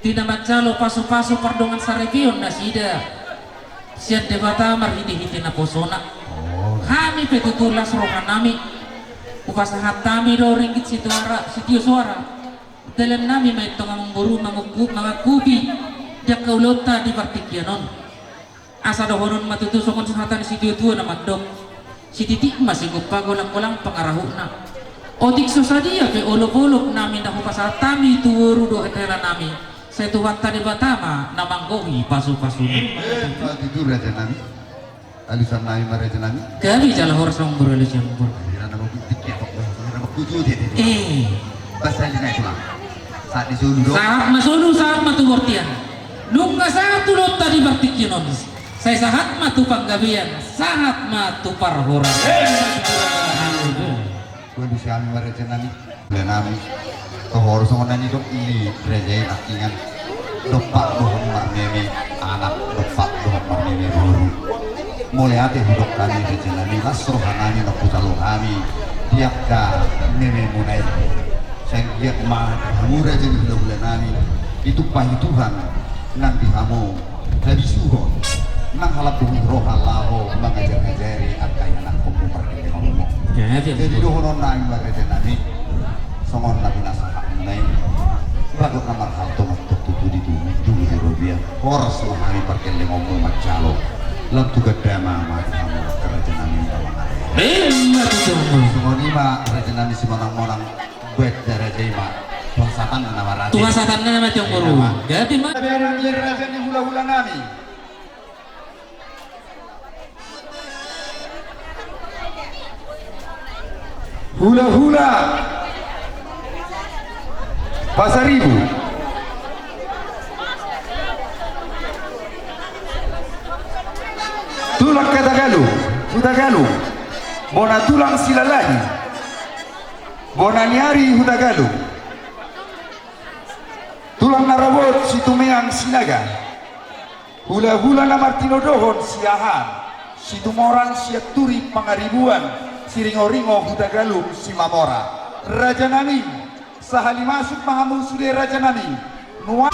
Tina macalo paso-paso pardongan sa region na sida. Siya debata marhidi-hidi na posona. Kami petutulas rohan nami. Upasahat kami do ringgit sitio suara. Dalam nami may itong buru mga kubi. Diyak kaulota di partikyanon. Asa dohonon matutusokon sa hatan sitio tuwa na magdok. Si titik masih gupagolang-golang pangarahu na. Otik susadia ke olok-olok namin na upasahat kami tuwuru do hetela nami. Saya tuhan tadi batama namanggohi pasu-pasu. Tidur aja nami. Alisan nami maraja nami. Kami jalan horas ng berelus yang ber. Nama kutik ya kok. Nama kuju dia. Bahasa ini naik pulang. Saat disuruh. Saat matugortian. Nungga satu lot tadi bertikyonon. Saya sahat matu panggabian, sahat matu parhoran. Gua di sini maraja nami. Nami. Tohor songonan itu ini rejai akingan dopak dohon marmeme anak dopak dohon marmeme baru mulai hati hidup kami rejenami lasroh hanami nakutalo kami tiap ka meme munai senggiat mah murah jadi bulan nami itu pahi Tuhan nanti kamu dari suhon nang halap bumi roh Allah mengajar-ngajari akai anak kamu pergi ngomong jadi dohon nami rejenami songon nabi nasa nai bago kamar hal to magtututu di dulu di Robia horas lahari parkelle ngomong macalo lam tuga dama ma kamu kerajaan amin bawang semua ni ma kerajaan amin si monang-monang buat darah jema tuasatan nawaran Tuasatan nama tiang guru. Jadi mah berang kerajaan ni hula-hula nami hula-hula Pasar Ibu tulang Hutagalu bona tulang Silalagi bona Niari Hutagalu tulang Narabot Situmeang Sinaga hula-hula na Martino Dohon Siahan Situmorang Siaturi Pangaribuan Siringo-ringo Hutagalu Simamora Raja Nami sahali masuk mahamul sudah Raja Nami nuan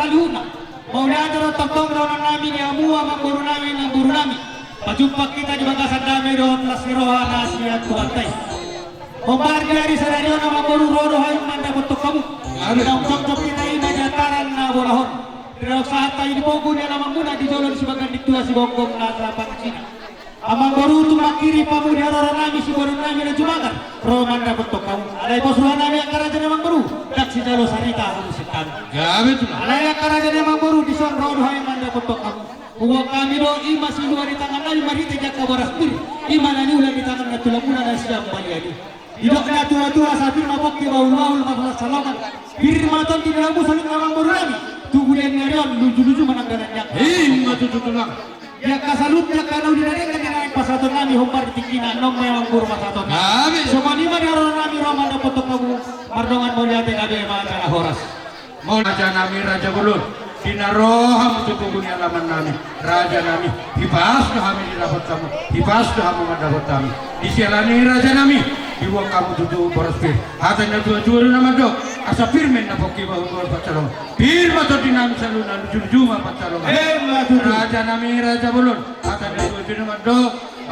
saluhuna. Mau diajar tentang rawan nami ni amu ama guru nami na guru nami. Pajumpa kita di bangkasan dami don lasmiroha nasihat kuatai. Membargi dari saradio nama guru rodo hayung manda bentuk kamu. Kita ucap kita ini jataran na bolahon. Tidak saat ini pogu dia nama muna di jolon sebagai ditua si gonggong na telapan Cina. Amang guru tu makiri pamu di arah nami si guru nami na jumakan. Roh manda bentuk kamu. Ada posuhan nami yang karaja namang guru. Dak si jalo sarita harus setan. Ya betul. Ada yang karaja namang guru di son rodo hayung manda bentuk kamu. Uang kami do ima si luar di tangan nami mari tejak kabaras pun. Ima nani ulang di tangan na tulang muna na siap baliani. Hidupnya tua-tua sapi mabok di bawul-bawul masalah salaman. Birmaton tidak lagu saling namang guru nami. Tunggu yang ngerion lucu-lucu menang dan nyak. Matu tulang. Ya kasalutnya kalau dinaik naik pasaton nami hombar tingkina nong memang guru pasaton. Semua lima di orang nami roman dapat kamu mardongan mulia TKB macara horas. Mau raja nami raja bulun. Dinaroham untuk dunia laman nami raja nami hibas dah kami dapat kamu hibas dah kamu mendapat kami disialani raja nami dibuang kamu tutu boros pir hatanya dua nama do asa firmen na poki bahu pacarong pir mato dinami saluna juma pacarong raja nami raja bulun hatanya dua nama do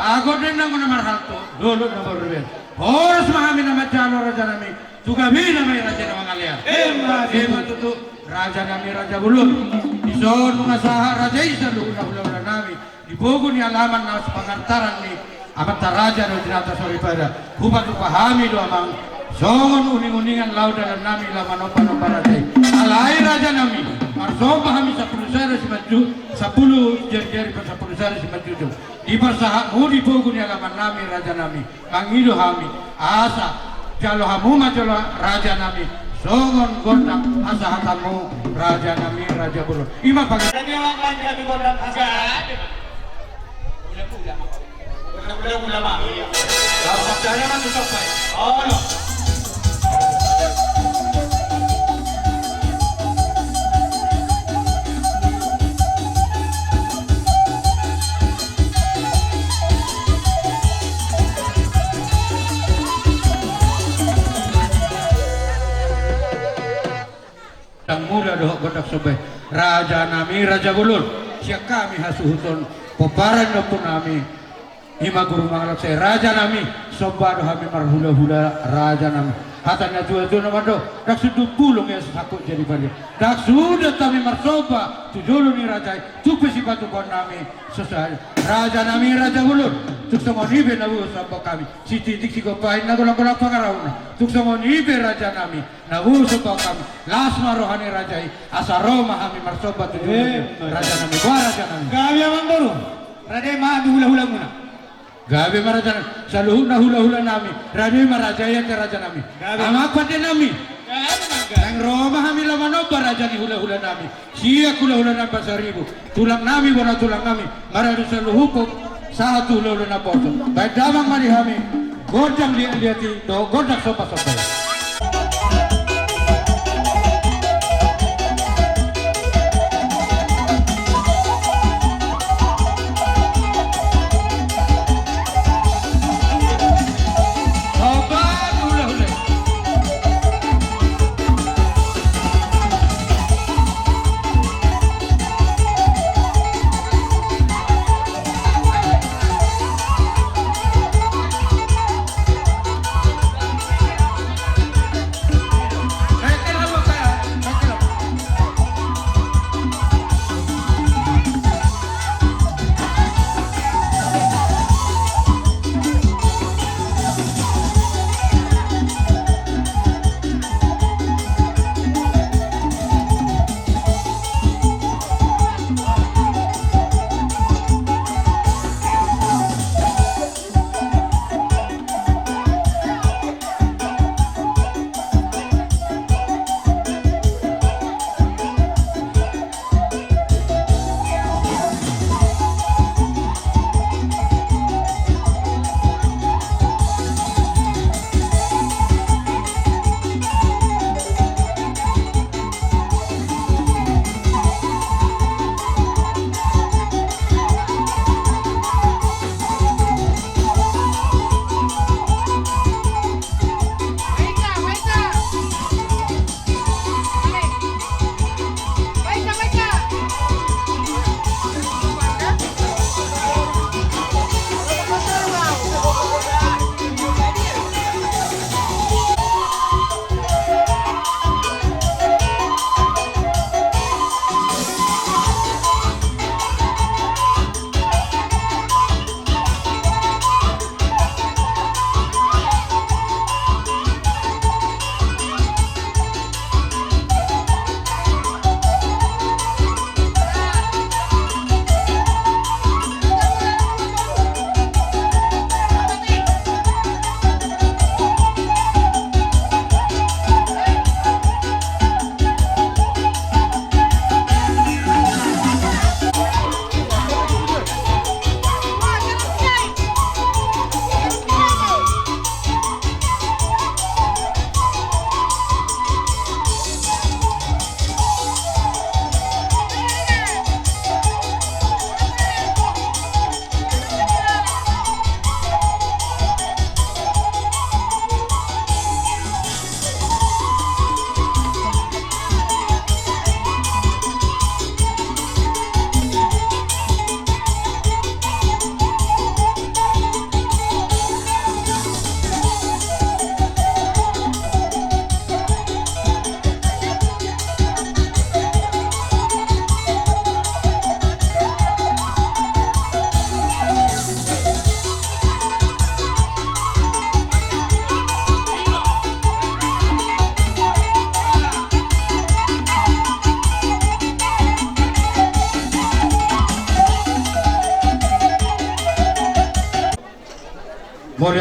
agor den nama marhalto dulu nama berben boros mahami nama jalo raja nami juga mi nama raja nama ngalia tutu raja nami raja bulun ison mengasaha raja isa lu ulah nami di bogun ni alaman na sepangantaran ni amat raja do dinata sori pada hubat pahami do amang songon uning-uningan laudan nami laman opa raja alai raja nami marso pahami 10 sare simaju 10 jari-jari per 10 sare simaju di persaha di bogun ni alaman nami raja nami mangido hami asa jalo hamu majalo raja nami songon gondak asa hatamu raja nami raja bulun ima pagi Jadi orang lain kami gondak asa. Udah mah. Kalau sabdanya kan tutup baik. Oh no. Tang muda doh godak sobe raja nami raja bulun siak kami hasuhuton peparan pun nami ima guru mangalak saya raja nami soba doh kami marhula-hula raja nami hatanya tua nama do dak sudah pulung ya sakut jadi balik dak sudah kami marsoba tu dulu ni raja tu pesi batu kon nami sesuai raja nami raja bulun tuk semua nibe nabu sabak kami si titik si kopain nagolang-golang pangarauna tuk semua nibe raja nami nabu sabak kami lasma rohani rajai asaro mahami marsoba tu dulu raja nami gua raja nami Kami amang guru. Raja mah hula-hula muna. gabe maraja saluhuna hula-hula nami raja marajaya ke raja nami amak pande nami yang Roma kami lama nobar raja ni hula-hula nami siak hula-hula nami pasaribu tulang nami bona tulang nami maraju saluhukum satu hula-hula napoto baik damang mari kami godang lihat-lihati do godang sopa-sopa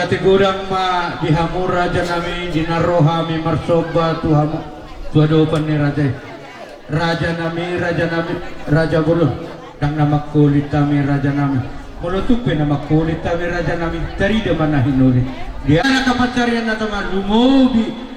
Kati gudang ma dihamur raja nami dinaroha mi marsoba tuhamu tuadopan ni raja nami raja gulun dang nama kulit kami raja nami mulutupe nama kulit kami raja nami dari mana hinuli dia anak kapacarian atau malumo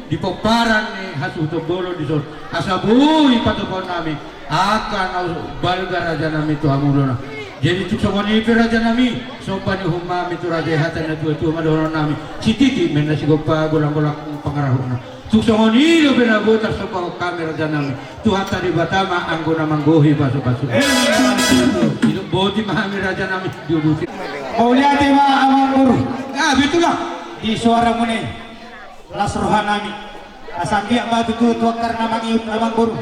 di poparan ni hasu to bolo di sol asabui patupon nami akan balga raja nami tuhamuluna. Jadi tu semua ni raja nami, sopan ni humam itu raja hatan itu madorong nami. Citi mena si gopa golang-golang pengarahuna. Tu semua ni lo bena botar sopan kami raja nami. Tu hatan di Batama anggona manggohi basu-basu. Itu boti mahami raja nami diuduti. Maulia tema amang guru. Ah betulah. Di suara mune las rohanami. Asambiak batu tu karena mangiut amang guru.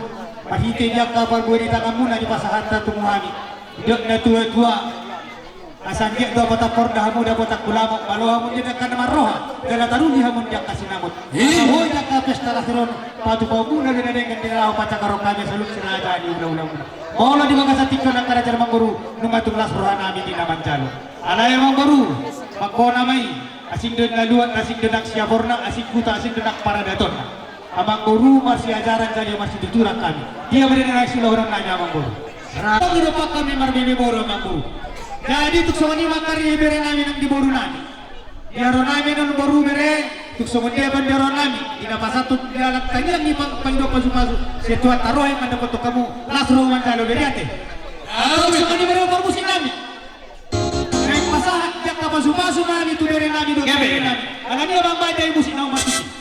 Mahite dia kapal buat tangan muna di pasahan tumuhami. Dok na tua asan dia dua bata porda hamu da bata kulama balo hamu dia kan maroha dala taruni hamu dia kasih namut ho dia ka pesta lahiron patu pabuna dengan dengan dilaw paca karo kami saluk sinaja di ulang-ulang bola di bangsa tikon nak karajar mangguru numatung las rohana ami di naman jalo ala yang mangguru makona mai asing den laluan asing denak siaporna asing kuta asing denak paradaton amang guru masih ajaran saja masih diturak kami dia berada di orang nanya amang guru Rakyat lupa kami marbini boru mampu. Jadi tuk somani makari bere nami nang di boru nami. Diaro nami nang boru bere tuk somani dia bandero nami. Ina pasatu dialak tanya ni pangdo pasu-pasu. Setua taruh yang mendapat kamu lasro mancalo bere ate. Tuk somani bere boru musim nami. Nang pasahat jak pasu-pasu nami tu bere nami do bere nami. Alani abang badai musim nau mati.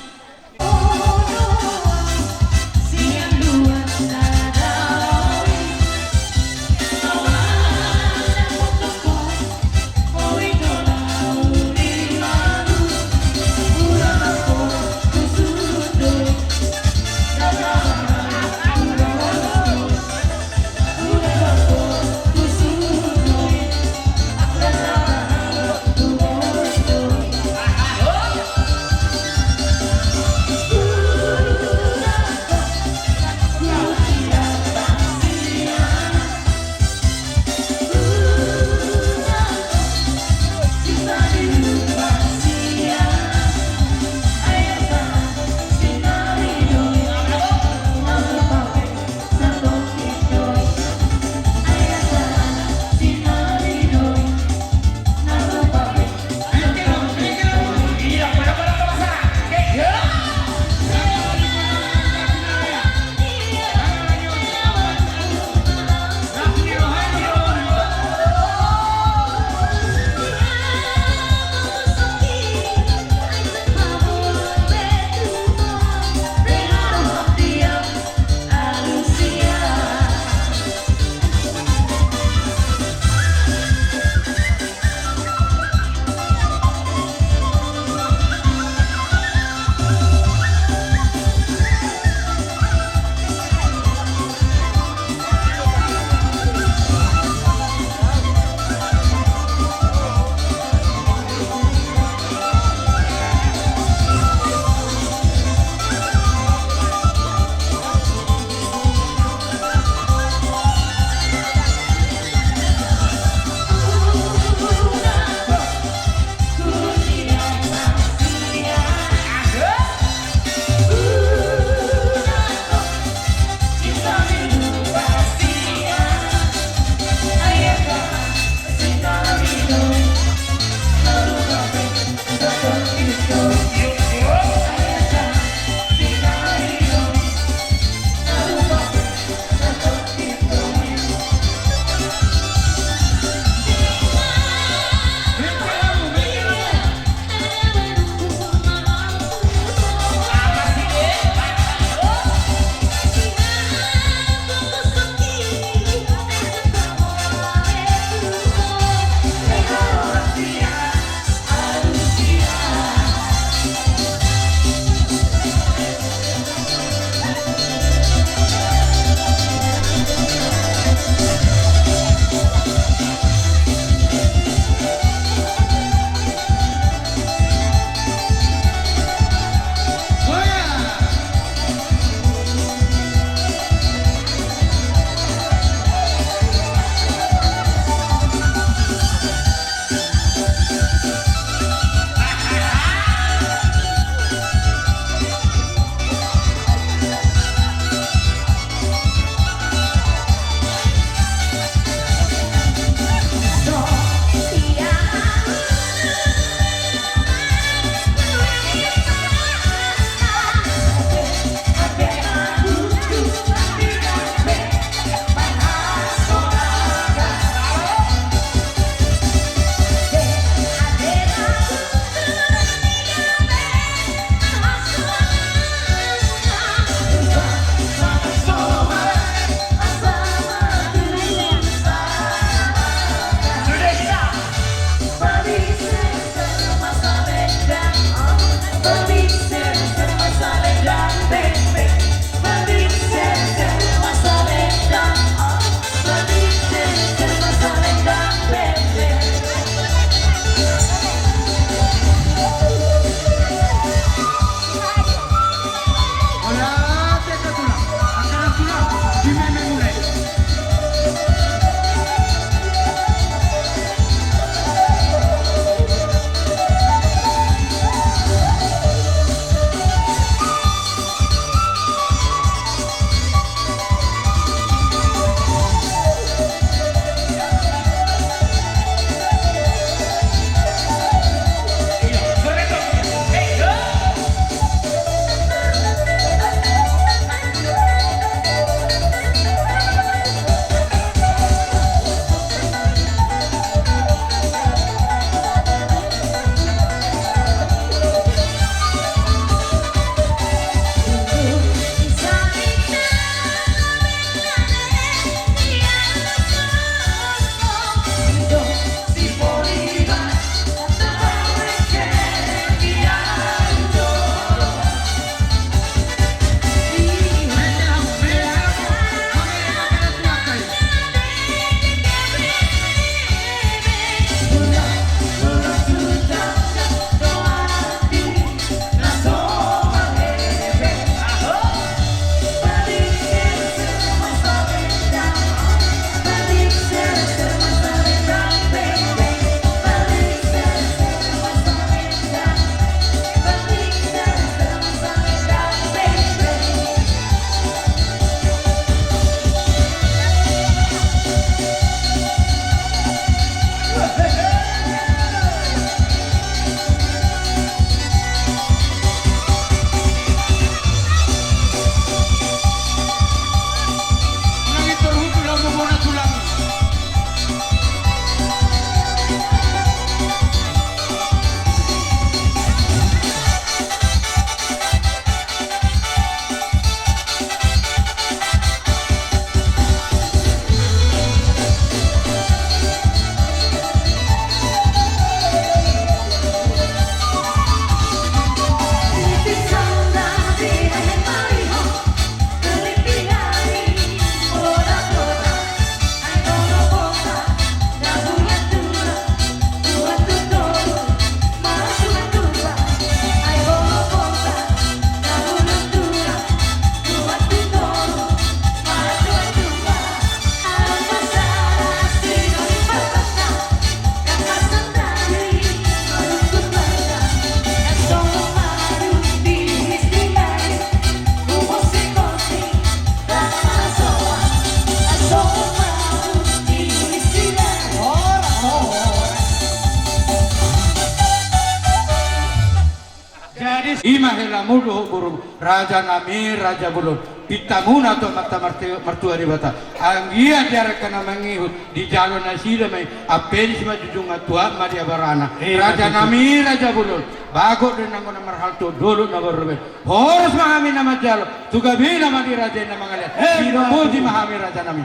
Imahela mudo burung raja nami raja bulun pitamuna to mata mertua di bata anggia tiara kana mangihut di jalon nasida mai apel sima jujunga tua maria barana raja nami raja bulun bago din ang kuna marhalto dulu na berbe horos mahami na majalo tugabi na madi raja na mangalat sino puji mahami raja nami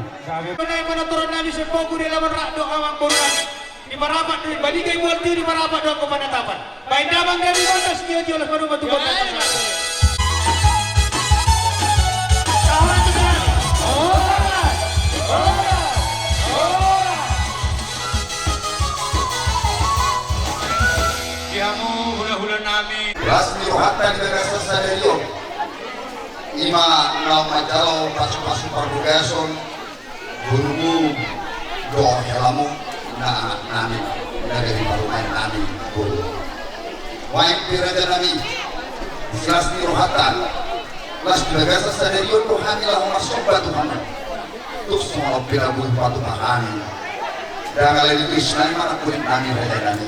Kunay turun namin sa pogo nila marado awang kurang. Di marapat di baligay mo di marapat do ko panatapan. Baik damang gabi kontas niyo diyo las manu matubog na pasado. Diamo hula-hula nami Rasmi rohatan negara sasario ima na majalo pasu-pasu perbugason gurumu doa helamu na anak nami dari barumain nami guru waik piraja nami rasmi rohatan las negara sasario rohani lahu masoba Tuhan tuk semua pirabu patu mahani dan alai Krishna mana kulit nami raja nami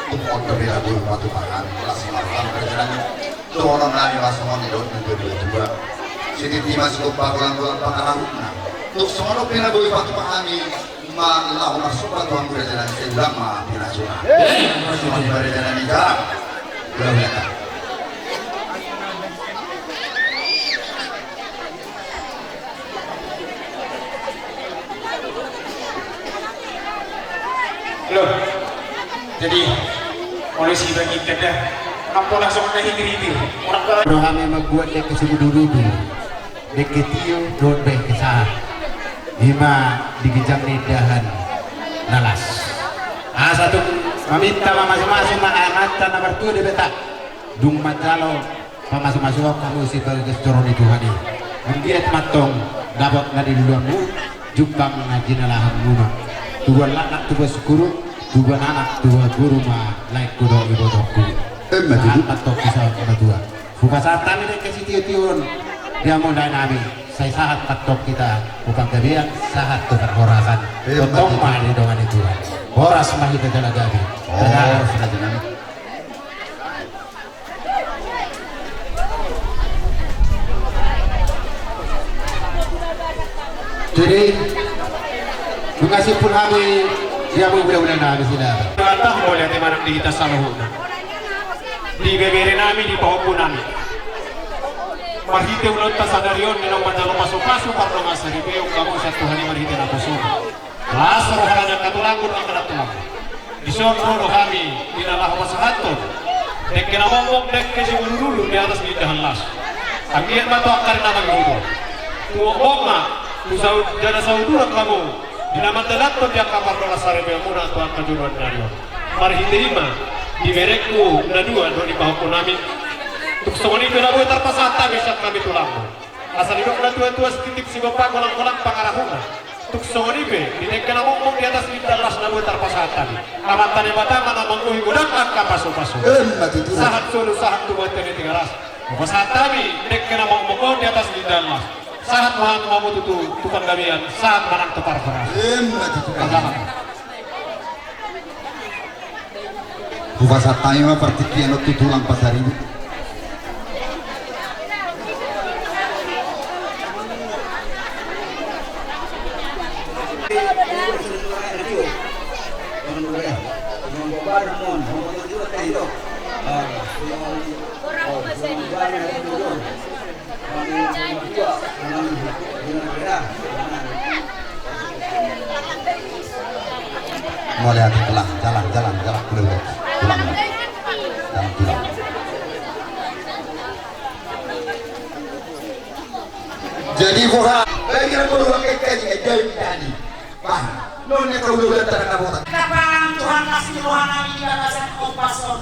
tuk order pirabu patu mahani las malam raja nami tuk orang nami langsung hidup dua Siti masuk bagulan-bagulan pangarahuna tuk semua pirabu patu mahani ma lahu masoba Tuhan raja nami selama pinasuna semua raja nami jarang berapa Loh, jadi polisi bagi kita apa langsung nahi diri orang tua Rohame membuat dia kesemudurudu deketio don bekesah lima digijang nidahan nalas satu meminta masing-masing ma'amata na bertua di betak dung matalo pamasuk-masuk kamu si bergestoron itu hani mendiat matong dapat ngadi duluanmu jumpang ngaji nalahan muna dua anak dua sekuru dua anak dua guru ma laik kudo ibodokku atau kisah kedua bukan saat kami dan kasih tiun dia mau nabi saya saat patok kita bukan kebiak saat tukar horasan potong mah di dongan itu horas mah kita jalan gabi jadi mengasih pun kami dia mau bulan nabi sila Tahu boleh di mana di kita saluhuna. Di bebere nami di paupo nami. Marhite ulot ta sadarion minong madalo pasok-pasok para nga sa ribeo kamu sa Tuhan marhite na puso. Lasro haranya katulangon ang kanatulang. Ison rolo kami dinalah masahaton. Dek kinamongong dek kasi ululu di atas di dahan las. Ang iyan mato akar na maghudo. Tuwag nga, jana saudura kamu. Dinamadalat to dia kamar dola sarebe muna to ang kajuruan nario. Marhiterima di berekku na dua do di bahako namin. Tuksoni pila buat terpasata besok kami tulang. Asal hidup na tua-tua setitip si bapak kolang-kolang pangarahuna. Tuksoni be dinekkan ngomong di atas lintas na buat terpasata. Amatan yang batang mana mengkuhi gudang angka pasu-pasu. Sahat sulu sahat tu buat ini tiga ras. Pasata mi dinekkan ngomong di atas lintas. Saat mahal mau tutu tukang gabian saat manang tepar beras. Bupasa tayo partikian at tutulang pasari. Mulai hati jalan pulang. Jadi bukan lagi nak berulang kaji jadi tadi. Bah, nona kau dulu antara kamu. Kapan Tuhan kasih rohani di alasan kompason.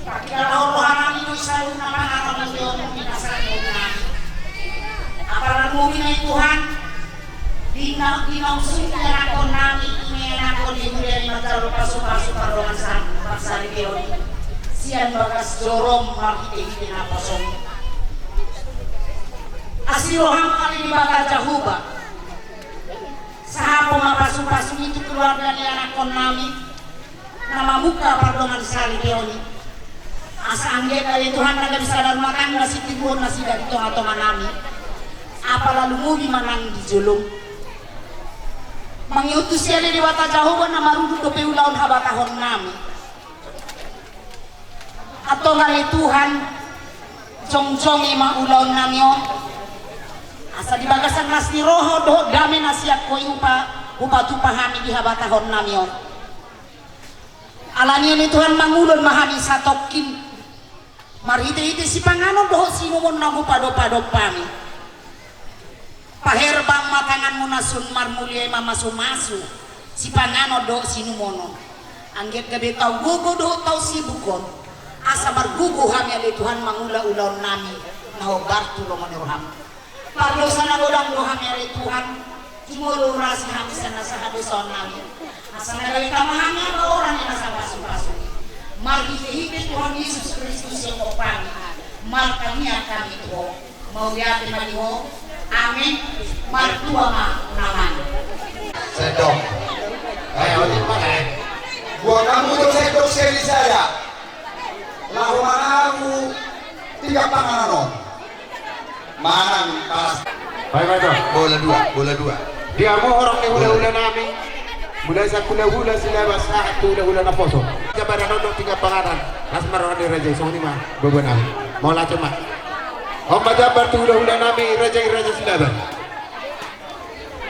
Kalau rohani itu selalu nama menjauh kita sangat. Apalagi mungkin Tuhan dinausung nakon nami nakon ibu dari matalo pasu-pasu parongan pasari keoni. Sian bagas jorom marhite napasong. Asirohang kali dibakar jahuba. Sahapo mapasu-pasu itu keluar dari anak kon nami. Nama muka pardongan sali keoni. asa angge kali Tuhan naga bisa dalam makan nasi timbun nasi dari tonga-tonga nami apa lalu mugi manang di julung mangiutus yale di wata jahoban na marudu do peulaon habatahon nami atau ngali Tuhan cong-cong ima ulaon namio asa di bagasan nasi roho do dame nasi ako upa tupahami di habatahon namio alani ni Tuhan mangulon mahami satokin marhite-hite si pangano doho sinumon na pado-pado pami paherbang matangan mo na sunmar mulia mamasumasu si pangano doho sinumono anggit gabi tau gugo doho tau si bukon asa margugo hami ali Tuhan mangula-ulaw nami na hobartu lo maniroham parlo sana godang doho hami ali Tuhan tumulong rasi hami sana sa haduson nami asa nagawin tamahami ang orang yang nasa pasu-pasu marhite-hite Tuhan Yesus Kristus yang opani mar kami akan itu mau yakin maliho amin mar tua naman Sedok. Ayo, di mana? Buat kamu tuh sedok seri saya. Lalu aku tiga panganan. Manang pas. Baik, Bola dua. Dia mau orang yang hula-hula nami. Mulai sa hula-hula sila basa at hula-hula na poso. Jabaran nondong tiga panganan. Nas maroon ni Raja Isong lima. Bobo nami. Mau lah cuma. Om bajabar tu hula-hula nami Raja sila ba.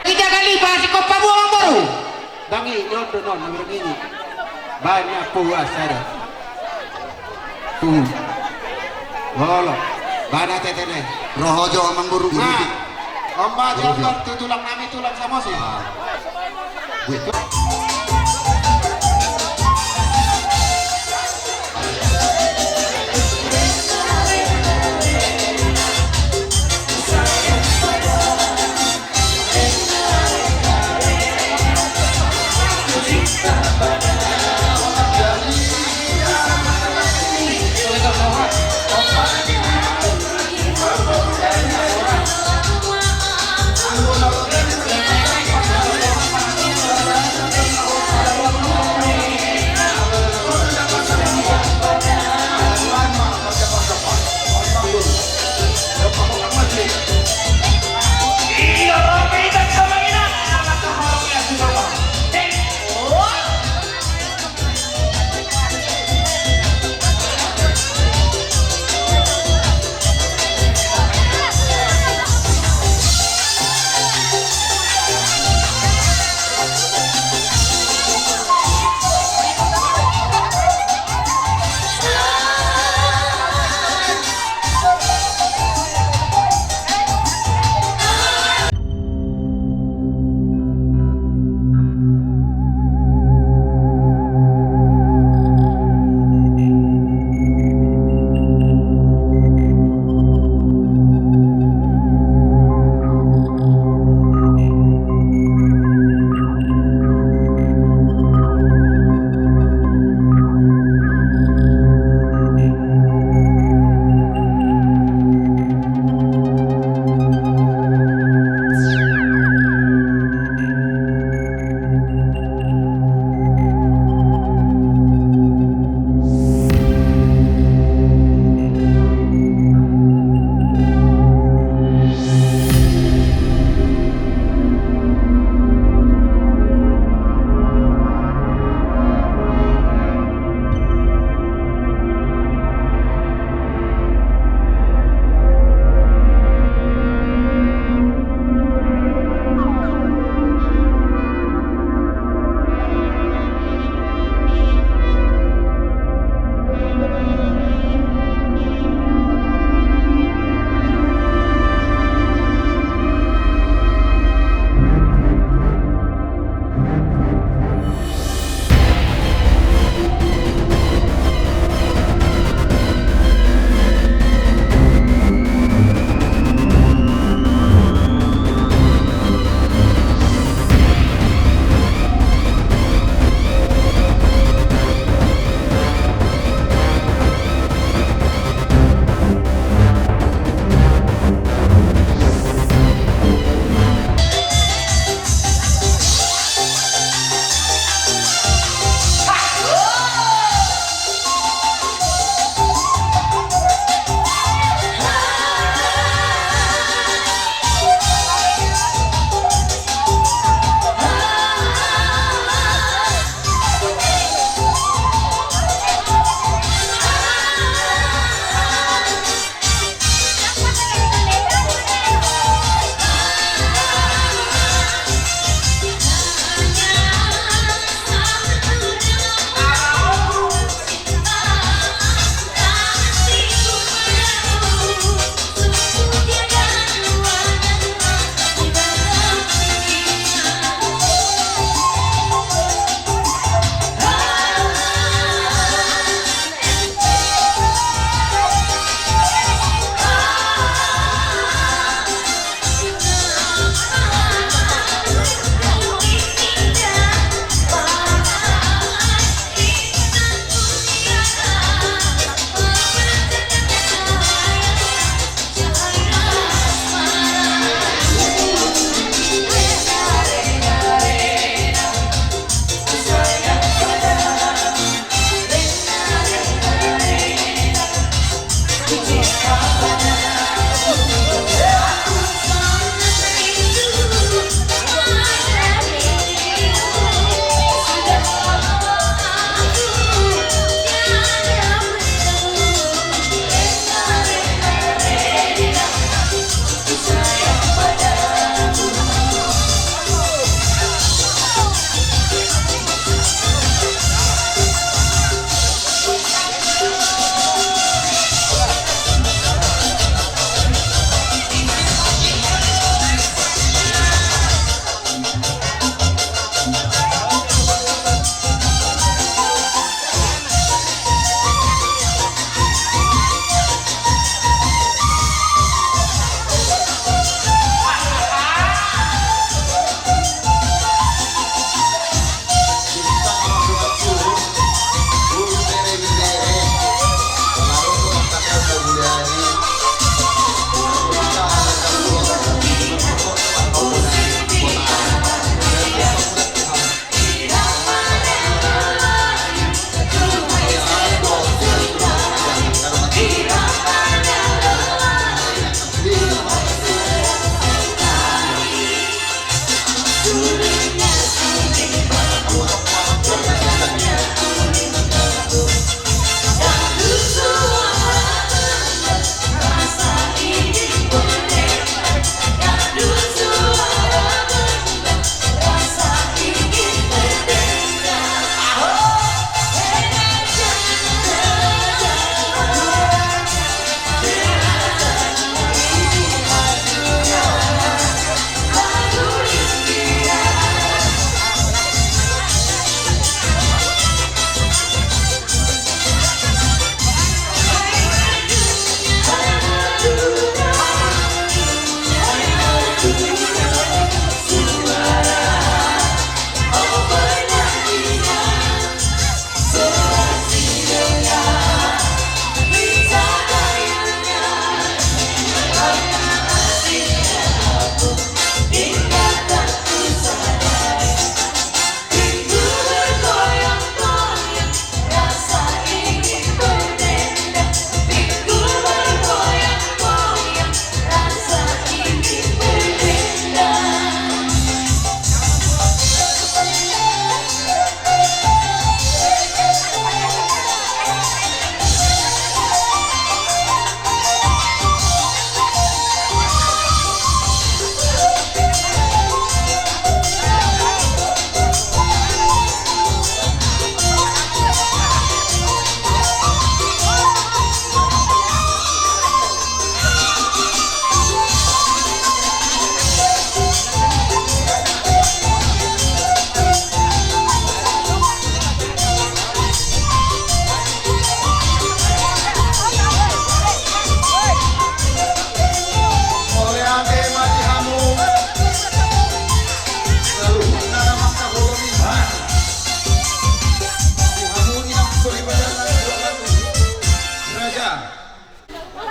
3 kali pa si ko pabuang baru Dangi nondong non ini. Banyak puas ada. Tuh. Wala. Bana tetene. Rohojo amang guru. Nah. Om bajabar tu tulang nami tulang sama sih.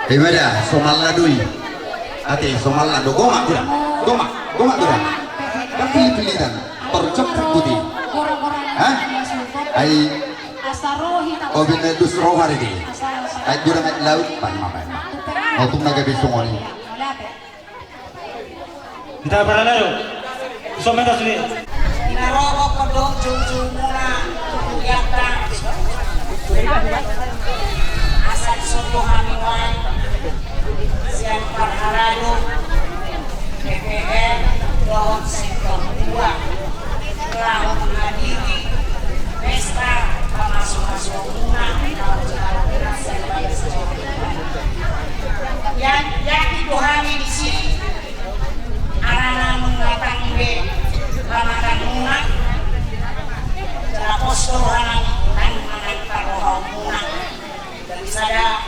Gimana? Somalna dui. Ati somalna do gomak kurang. Gomak kurang. Kan pilih-pilih dan tercep putih. Hah? Ai obine dus rohar ini. Ai jurang at laut pan mapan. Otung naga besongoni. Kita berlalu. Someta sini. Inaroho ko doon jung muna yata asal soto hamiwan siang parharado PPN doon sektor 2 telah menghadiri pesta pamasuk-masuk muna yang itu hari di sini anak-anak mengatang ramadan muna tapos tuhan ng taruhaw muna dari saya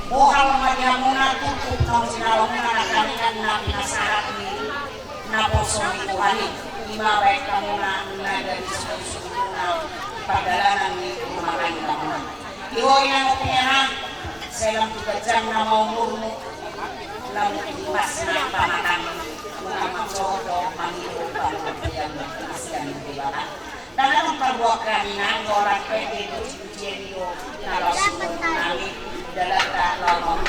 buhal madya muna tutup ng sinalaw muna nagkanikan na pinasahat ni naposo ni Tuhan imabaik ka muna na dari susunod muna ipagdalanan ni umakan ka muna iwoy lang o pinyahan sa ilang tugadyang na maumurmo lang iwas na pamatang mga magsodo, manghihop ang magbiyan ng asyan ng dibakan. Dalam perbuat kami nang orang pwede ito sinjeriyo na lasunod namin dalata lamang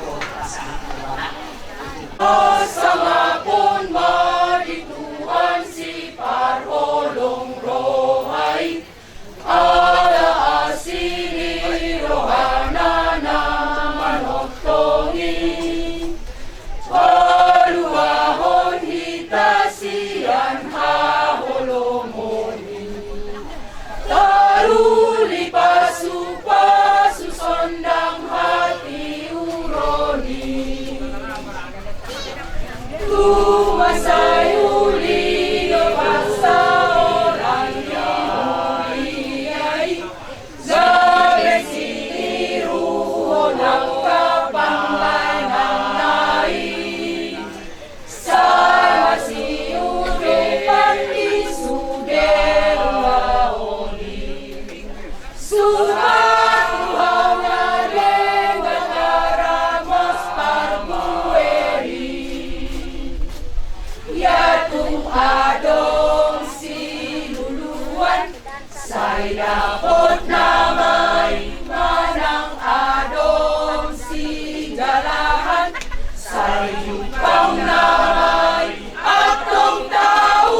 ko pasangan dibakan. Sangapun marituan si parholong rohay ala asini rohana na manotongin paluahon hitasian haholomoni taruli pasu sondang hati uroni Tumasayuli basta orang Yahudi Zabe siniru nagkapanglanang nai Sama siude pangisuder laoni Sumat tuhaw na rengat parbueri Yatung adong sinuluan Say dapat namay manang adong sigalahan Say yupang namay atong tao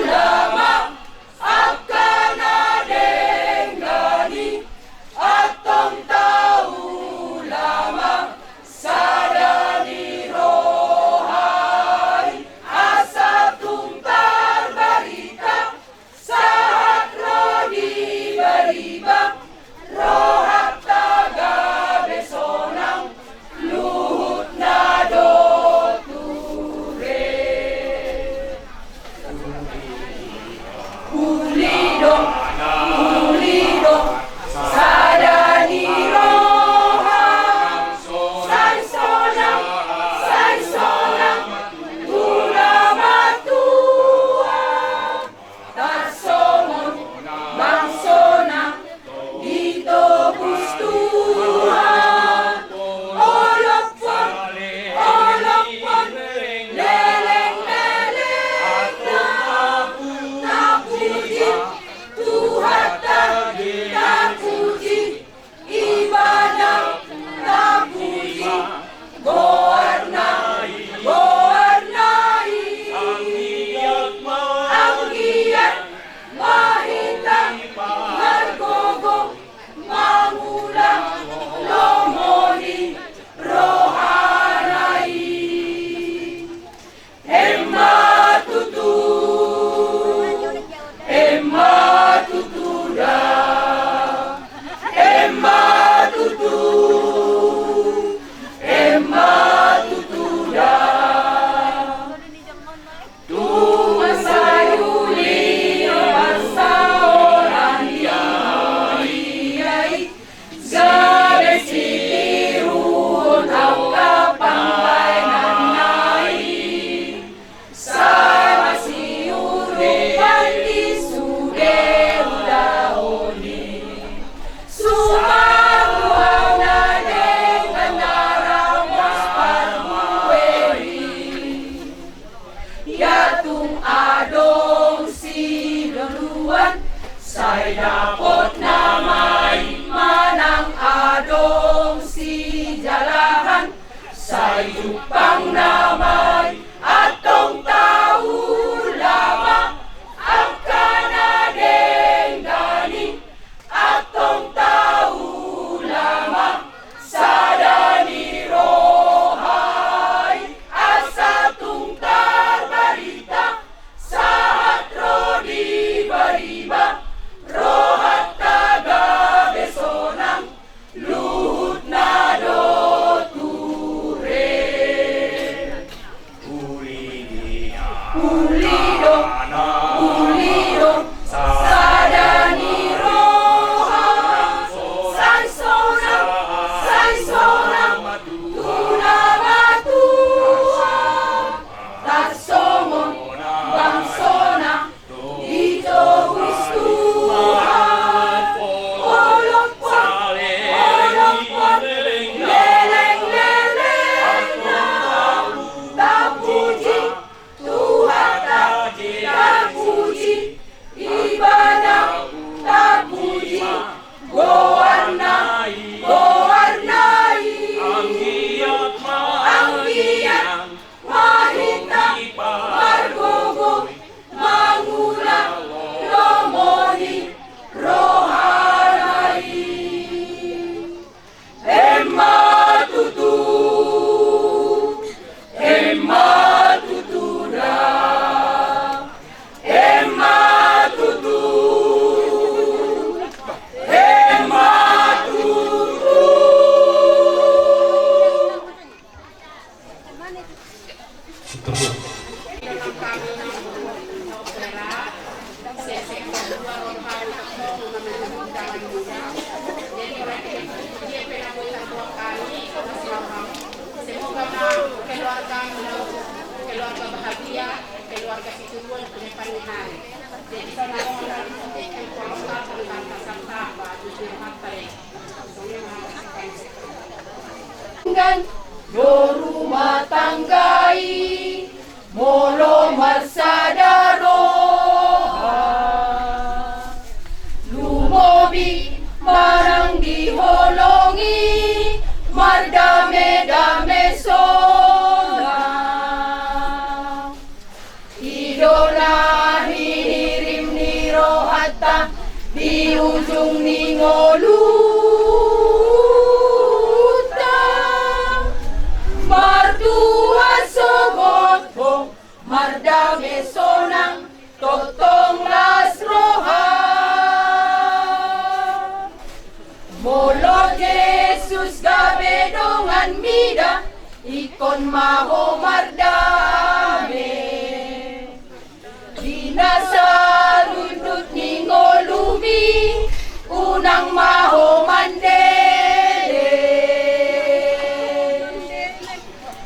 lama Akan adenggani atong tao lama Sada ni rohay asa tungtar barita Sahat rodi bariba dung adong sinuluan say dapot na may manang adong si jalahan say jupang na may atong tao lama ang kanadeng gani atong tao lama sa danirohay asa tungtar barita sa hatro di bariba rohat taga besonang luhut na do ture ulido sa danirohay say sonang tunabatuhan tatsomon bangsona dito gustuhan olokpon leleng tapuji Tuhan tapuji ibadah tapuji gowarnai Anggiat mahita margogo mangulang lomoni rohanai Emma tutuda Emma tutu keluarga bahagia, keluarga Situbondo yang punya pernikahan. Jadi sana orang yang keluarga tentang serta baju matai. Do rumah tanggai molo marsadaro lumobi marang diholongi mardame-dame sona idola hinirim ni rohata di ujung ningoluta martua sogot mardame sonang totong las roha molo Jesus gabedongan mida ikon maho mardame dinasarundut ningolumi unang maho mandele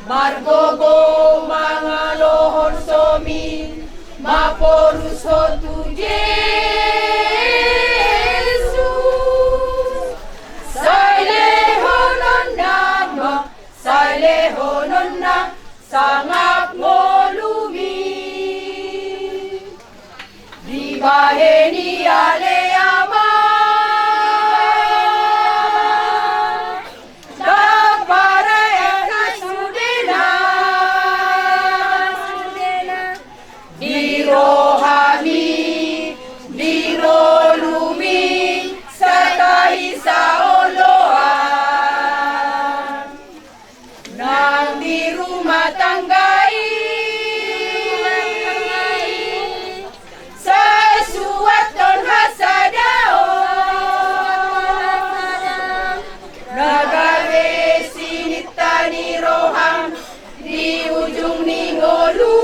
margogo mga lohor somi maporus ho tu Jesus say lehonon na sangap ngolumi di baheni ale ama dagbaraya kasudena di rohani di rolumi satai saoloan nang di rumah tanggai sesuaton hasadaon nagare sinitani rohang di ujung ningolu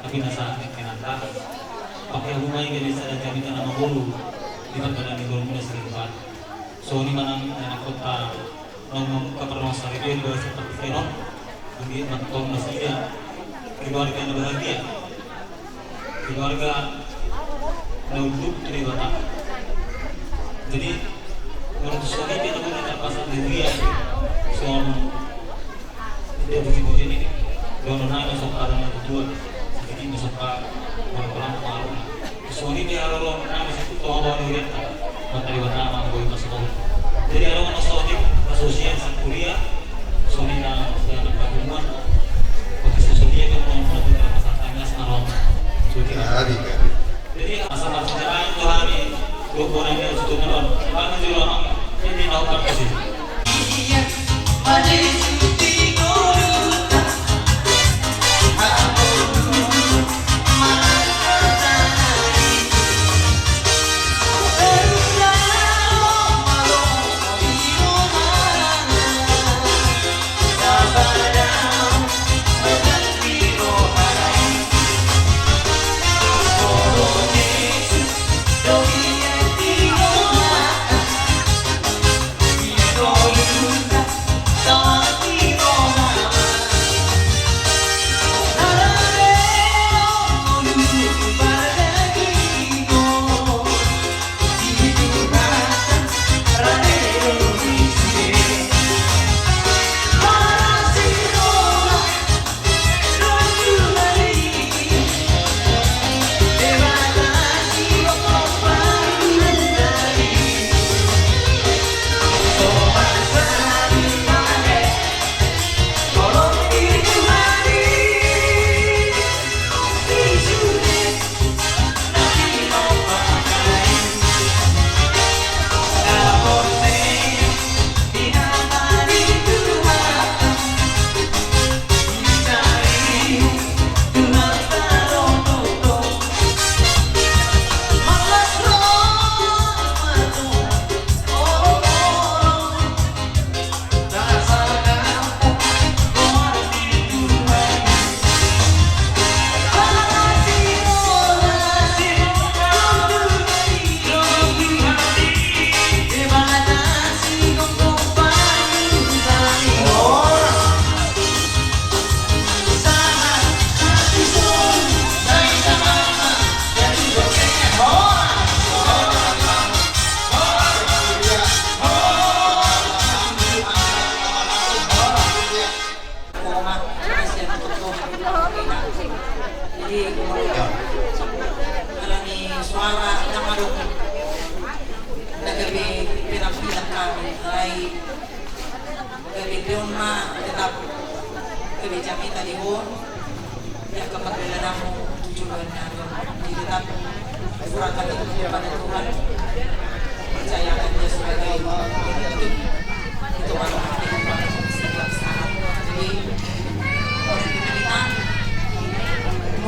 tapi nasa kenanta pakai rumah yang bisa ada kami tanah bolu di bagian di bolu muda sekitar so ini mana anak kota ngomong keperluan sehari itu juga seperti fenom ini mantong nasinya keluarga yang bahagia keluarga hidup dari batak jadi menurut suami kita punya terpasang diri ya soal dia puji-puji ini dono nanya sok ada tujuan sedikit masuk ke orang-orang malu suami dia kalau nanya situ toh bawa dia mata di batak mah gue masuk jadi ada orang suami asosiasi kuliah suami yang sedang bergabungan waktu suami kan mau melakukan pasangannya sekarang jadi asal sejarah itu hari dokumen yang sudah menon karena juga ini naukan kasih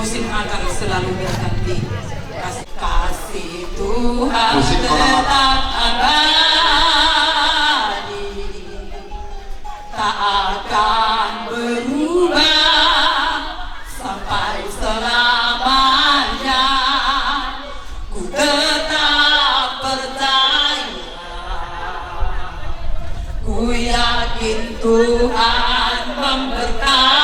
musim akan selalu berganti kasih Tuhan tetap abadi tak akan berubah sampai selamanya ku tetap percaya ku yakin Tuhan memberkati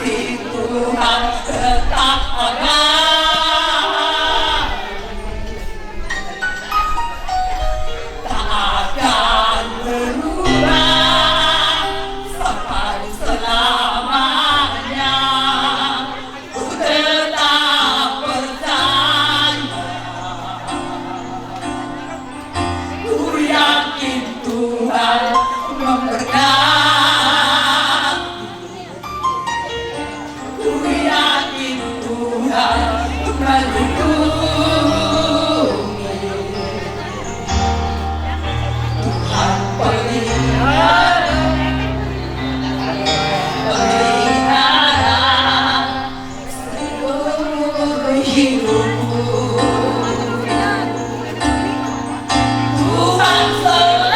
kasih Tuhan tetap ada. Tak akan berubah sampai selamanya. Ku tetap percaya, ku yakin Tuhan memberkati. Ku yakin Tuhan melindungi. Tuhan pelihara seluruh hidupku. Tuhan selalu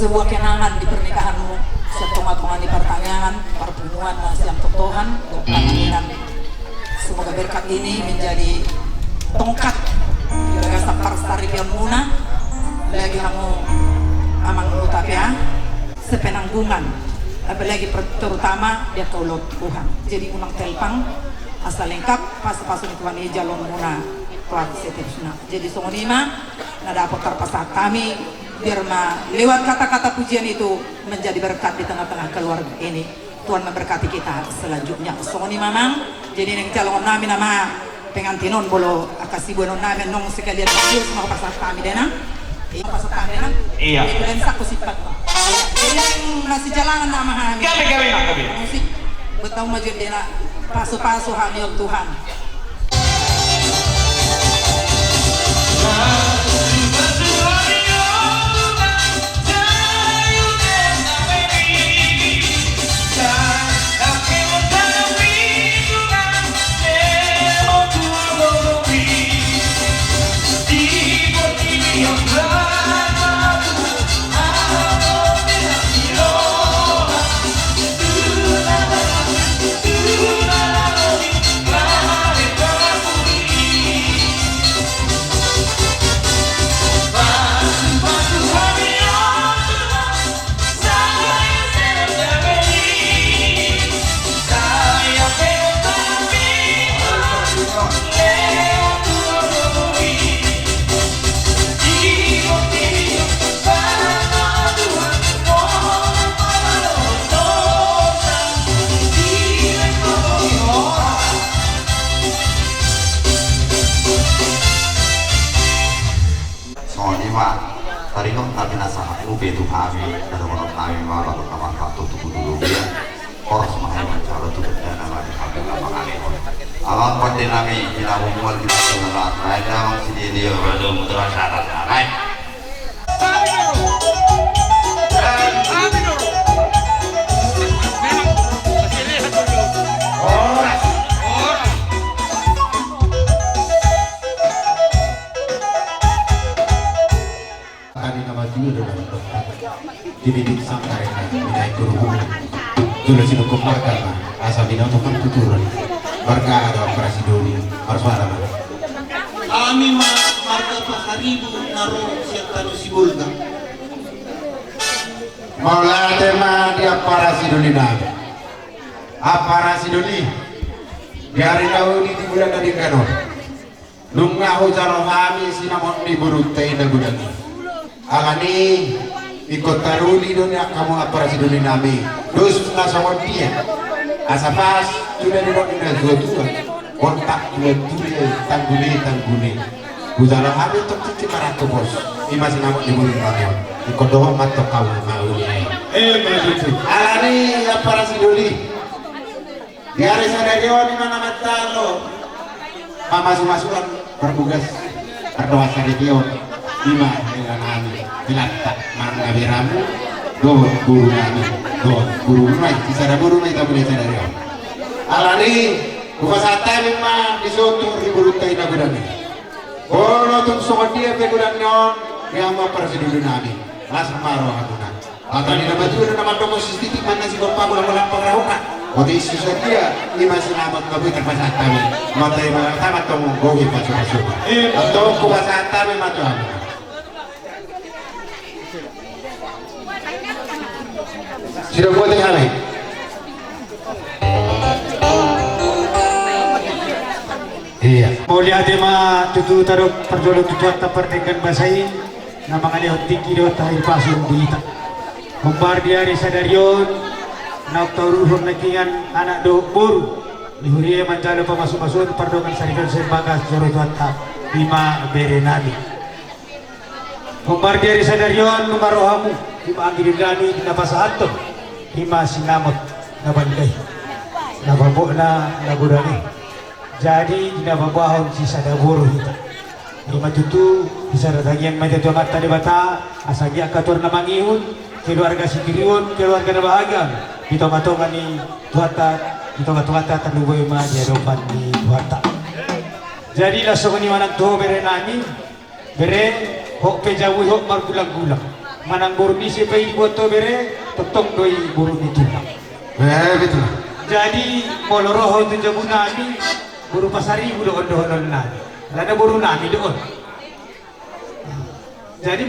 sebuah kenangan di pernikahanmu, setonga-tonga di pertanyaan, pertemuan yang totohan, dan semoga berkat ini menjadi tongkat gagasan parstari muna lagi kamu amang utapia sepenanggungan, apalagi terutama dia tolong Tuhan. Jadi unang telpang asal lengkap pas-pasun Tuhan ini jalon muna seterusnya. Jadi songonima na dapat terpasang kami biar lewat kata-kata pujian itu menjadi berkat di tengah-tengah keluarga ini. Tuhan memberkati kita selanjutnya. Songoni mamang, jadi neng calon namin nama pengantinon bolo akasibuan namin nong sekalian Diyos mau pasang kami dena. Pasang kami dena. Iya. Lensak ko sifat mo. Jadi neng nasi jalangan nama kami. Kami na kami. Musik betau maju dena paso-paso kami Tuhan. rehon tapi nasahat lupa itu kami ada orang kami malah berkawan waktu tubuh dulu dia orang semuanya mencari tuh berdana lagi kami apa kali alam pada nami kita umuan kita sunat ada orang sini dia belum mudah syarat naik dididik sampai naik turun dulu sih hukum marga asal bina untuk tuturan marga ada operasi doli harus ada kami marga pasaribu naruh siap taruh si bulga maula tema di operasi doli nabi operasi doli biarin tahu di bulan tadi kanon lunga hujaro kami sinamon di burutai na gudani alani ikut taruli dunia kamu operasi dunia nami terus langsung dia asapas sudah duduk dua kontak dua tangguni budala hari untuk cuci marato bos ini masih namun di bulan radio ikut doang mata kau mau begitu alani operasi dunia di hari sadarion di mana mata lo masuk-masukan berbugas berdoa sadarion lima dengan kami dilatak mangga beramu do guru kami do guru mai kisah guru mai tak boleh sadari alani kupasata memang disuruh ribut tay na gudang kalau tuh soal dia pegulan nyon yang mau persidu nabi langsung marah aku nak atau di nama juga nama domo sistem mana si bapak ulang pengrahukan waktu isu saja lima selamat kami terpasata mata yang tamat tomo gogi pasu atau kupasata memang tuh sudah buat yang lain. Iya. Mulia tema tutu taruh perjolok tutu atau pernikahan basai nama kali tinggi do tahir pasung dita. Bombardiari sadarion nak taruhun nakingan anak do boru. Dihuriye manjalo pamasuk-masuk perdongan sarikan sembaga joro tuata lima berenani. Bombardiari sadarion numarohamu lima anggirigani di napasahanto. Hima sinamot na banday nababo na nagurani jadi dinababahon si sadaburo hita hima tutu bisa datangin majatuang at tadi bata asagi akator na mangihon keluarga si kirion keluarga na bahagang ito matongan ni tuwata tanuboy ma diadopan ni tuwata jadi laso ni manang tuho bere nani bere hok pejawi hok margulang-gulang manang buru ni siapa yang buat to bere tetong doi buru ni tulang Betul. jadi moloroho tu jabu nami buru pasari buru ondo-ondo nani lada buru nami doon jadi